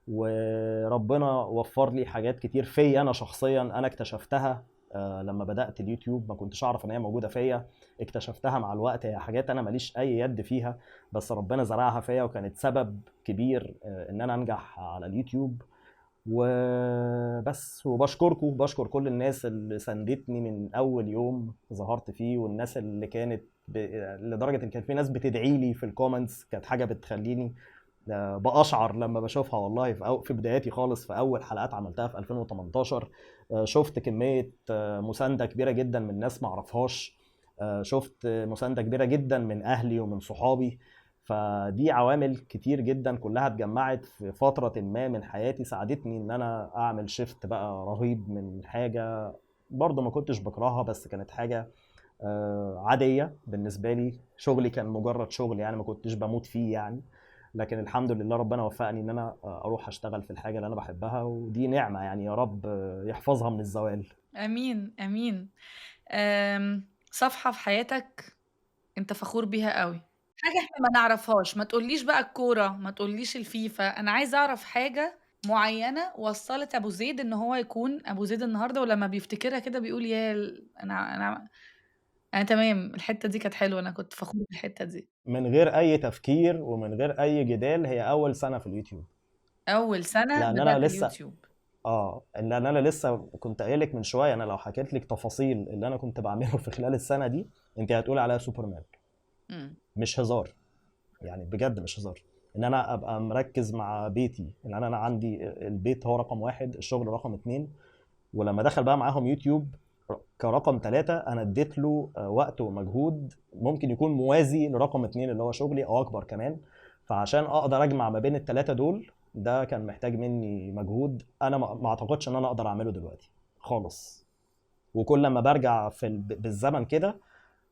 وربنا وفر لي حاجات كتير فيا انا شخصيا انا اكتشفتها. لما بدأت اليوتيوب ما كنتش اعرف ان هي موجودة فيا، اكتشفتها مع الوقت. هي حاجات انا ماليش اي يد فيها، بس ربنا زرعها فيا وكانت سبب كبير ان انا انجح على اليوتيوب. وبس. وبشكركم، بشكر كل الناس اللي ساندتني من اول يوم ظهرت فيه، والناس اللي كانت لدرجة ان كان في ناس بتدعي لي في الكومنتس، كانت حاجة بتخليني بأشعر لما بشوفها والله. في بداياتي خالص، في أول حلقات عملتها في 2018 شفت كمية مساندة كبيرة جدا من ناس معرفهاش. شفت مساندة كبيرة جدا من أهلي ومن صحابي. فدي عوامل كتير جدا كلها اتجمعت في فترة ما من حياتي، ساعدتني ان انا اعمل شيفت بقى رهيب من حاجة برضه ما كنتش بكرهها، بس كانت حاجة عادية بالنسبة لي. شغلي كان مجرد شغل يعني، ما كنتش بموت فيه يعني. لكن الحمد لله ربنا وفقني ان انا اروح اشتغل في الحاجة اللي انا بحبها، ودي نعمة يعني، يا رب يحفظها من الزوال. امين امين. صفحة في حياتك انت فخور بيها قوي، حاجة احنا ما نعرفهاش. ما تقوليش بقى الكورة، ما تقوليش الفيفا، انا عايزة اعرف حاجة معينة وصلت ابو زيد ان هو يكون ابو زيد النهاردة، ولما بيفتكرها كده بيقول يا انا تمام. الحتة دي كانت حلوة، انا كنت فخور بالحتة دي. من غير اي تفكير ومن غير اي جدال، هي اول سنة في اليوتيوب. اول سنة لان انا بدأت لسه اليوتيوب. لان انا لسه كنت قايلك من شويه، انا لو حكيت لك تفاصيل اللي انا كنت بعمله في خلال السنه دي انت هتقولي عليها سوبرمان. امم مش هزار، يعني بجد مش هزار. ان انا ابقى مركز مع بيتي، ان انا عندي البيت هو رقم واحد، الشغل رقم اتنين. ولما دخل بقى معاهم يوتيوب كرقم ثلاثة، انا اديت له وقت ومجهود ممكن يكون موازي لرقم اتنين اللي هو شغلي او اكبر كمان. فعشان اقدر اجمع ما بين الثلاثة دول، ده كان محتاج مني مجهود انا ما اعتقدش ان انا اقدر اعمله دلوقتي خالص. وكل ما برجع بالزمن كده،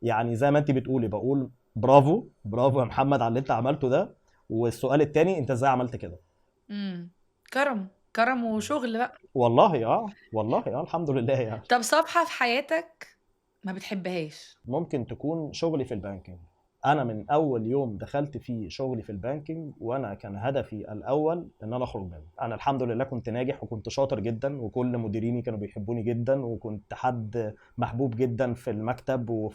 يعني زي ما انت بتقولي بقول برافو برافو يا محمد على اللي انت عملته ده. والسؤال التاني، انت ازاي عملت كده؟ امم كرم كرم وشغل بقى. والله والله الحمد لله يعني. طب صفحة في حياتك ما بتحبهاش؟ ممكن تكون شغلي في البانكينج. انا من اول يوم دخلت فيه شغلي في البانكينج وانا كان هدفي الاول ان انا اخرج منه. انا الحمد لله كنت ناجح وكنت شاطر جدا، وكل مديريني كانوا بيحبوني جدا، وكنت حد محبوب جدا في المكتب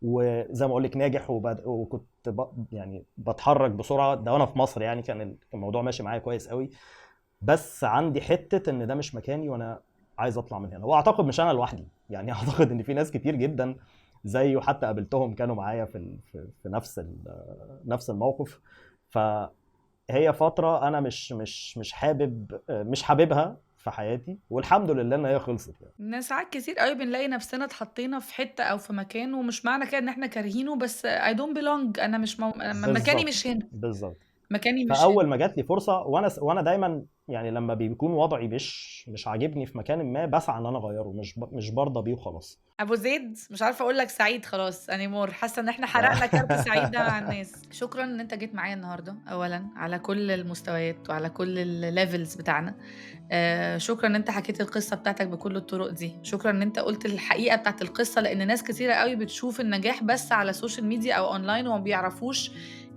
وزي ما اقول لك ناجح وكنت يعني بتحرك بسرعه. ده وانا في مصر يعني كان الموضوع ماشي معايا كويس قوي. بس عندي حته ان ده مش مكاني وانا عايز اطلع من هنا. واعتقد مش انا لوحدي يعني، اعتقد ان في ناس كتير جدا زيه، وحتى قابلتهم كانوا معايا في نفس الموقف. فهي فتره انا مش حابب، مش حاببها في حياتي، والحمد لله ان هي خلصت يعني. إن ساعات كتير قوي بنلاقي نفسنا اتحطينا في حتة أو في مكان، ومش معنى كده إن احنا كارهينه، بس I don't belong، أنا مش مكاني بالظبط مش هنا. بالظبط. مكاني مش فاول هنا. ما جات لي فرصه، وانا دايما يعني لما بيكون وضعي مش عاجبني في مكان ما، بسعى ان انا اغيره، مش برضى بيه وخلاص. ابو زيد مش عارفه اقول لك سعيد خلاص انيمور، حاسه ان احنا حرقنا كارت سعيد ده مع الناس. شكرا ان انت جيت معايا النهارده اولا على كل المستويات وعلى كل الليفلز بتاعنا. شكرا ان انت حكيت القصه بتاعتك بكل الطرق دي. شكرا ان انت قلت الحقيقه بتاعت القصه، لان ناس كتيره قوي بتشوف النجاح بس على السوشيال ميديا او اونلاين وما بيعرفوش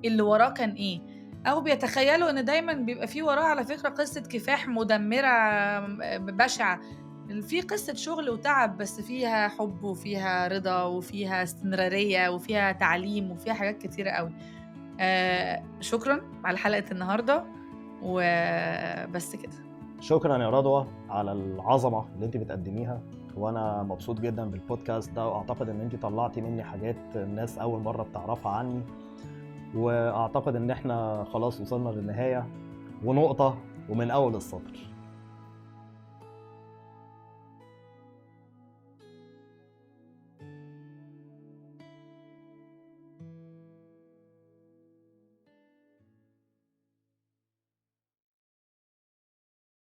اللي وراه كان ايه، او بيتخيلوا ان دايما بيبقى فيه وراه على فكره قصه كفاح مدمره بشعه. في قصة شغل وتعب، بس فيها حب وفيها رضا وفيها استمرارية وفيها تعليم وفيها حاجات كتيرة قوي. شكرا على حلقة النهاردة وبس كده. شكرا يا رضوى على العظمه اللي انت بتقدميها، وانا مبسوط جدا بالبودكاست ده، واعتقد ان انت طلعتي مني حاجات الناس اول مره بتعرفها عني، واعتقد ان احنا خلاص وصلنا للنهايه ونقطه ومن اول السطر.